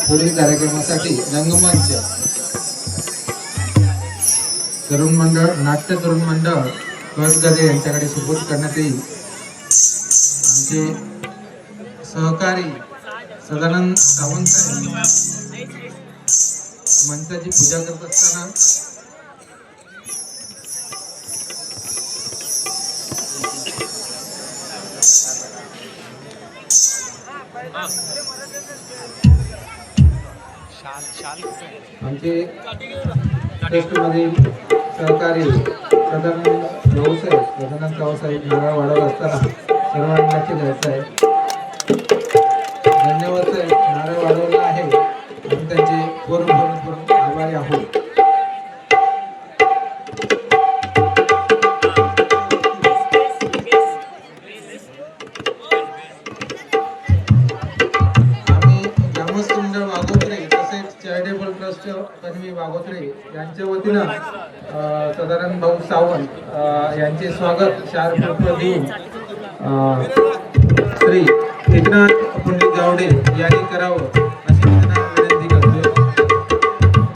पुढील कार्यक्रमासाठी रंगमंच तरुण मंडळ नाट्य तरुण मंडळ कसगदे यांच्याकडे सुपूर्द करण्यात येईल। आमचे सहकारी सदानंद सावंत मंचाची पूजा करत असताना आमचे ट्रस्टमधील सहकारी सदानंद सावंत नारळ वाढवत असताना सर्वांना लक्ष द्यायचं आहे। धन्यवाद साहेब, नारळ वाढवला आहे आणि त्यांचे पूर्ण आभारी आहोत। यांच्या वतीनं सदानंद भाऊ सावंत यांचे स्वागत शार देऊन श्री एकनाथ पंडित गावडे यांनी करावं अशी विनंती करतो।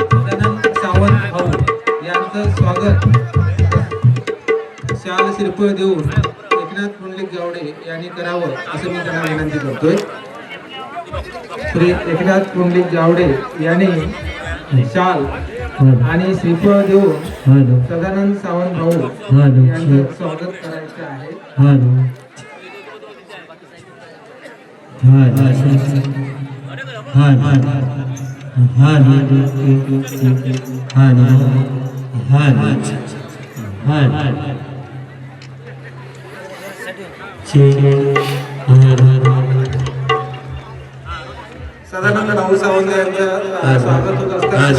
सदानंद सावंत भाऊ यांचं स्वागत शाल श्रीफळ देऊन एकनाथ पंडित गावडे यांनी करावं असं मी त्यांना विनंती करतोय। श्री एकनाथ पंडित गावडे यांनी शाल आणि श्रीफळ देऊन सदानंद सावंत भाऊ यांचं स्वागत करायचं आहे। सदानंद भाऊ सावंत यांचं स्वागत होत असताना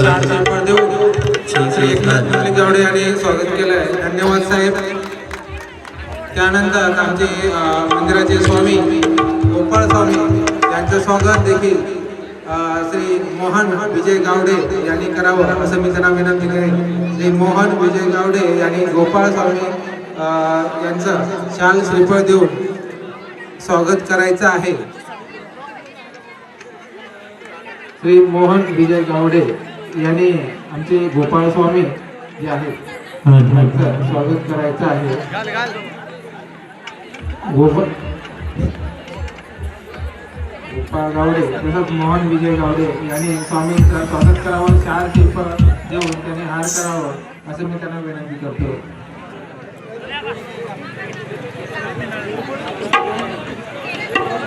श्री एकनाथ पंडित गावडे यांनी स्वागत केलंय। धन्यवाद साहेब। त्यानंतर आमचे मंदिराचे स्वामी गोपाळ स्वामी यांचं स्वागत देखील श्री मोहन विजय गावडे यांनी करावं असं मी त्यांना विनंती करेन। श्री मोहन विजय गावडे यांनी गोपाळ स्वामी यांचं शाल श्रीफळ देऊन स्वागत करायचं आहे। श्री मोहन विजय गावडे यांनी आमचे गोपाळ स्वामी जे आहेत त्यांचं स्वागत करायचं आहे। गोपाळ गावडे तसंच मोहन विजय गावडे यांनी स्वामींचं स्वागत करावं, शाल श्रीफळ देऊन त्यांनी हार करावं असं मी त्यांना विनंती करतो।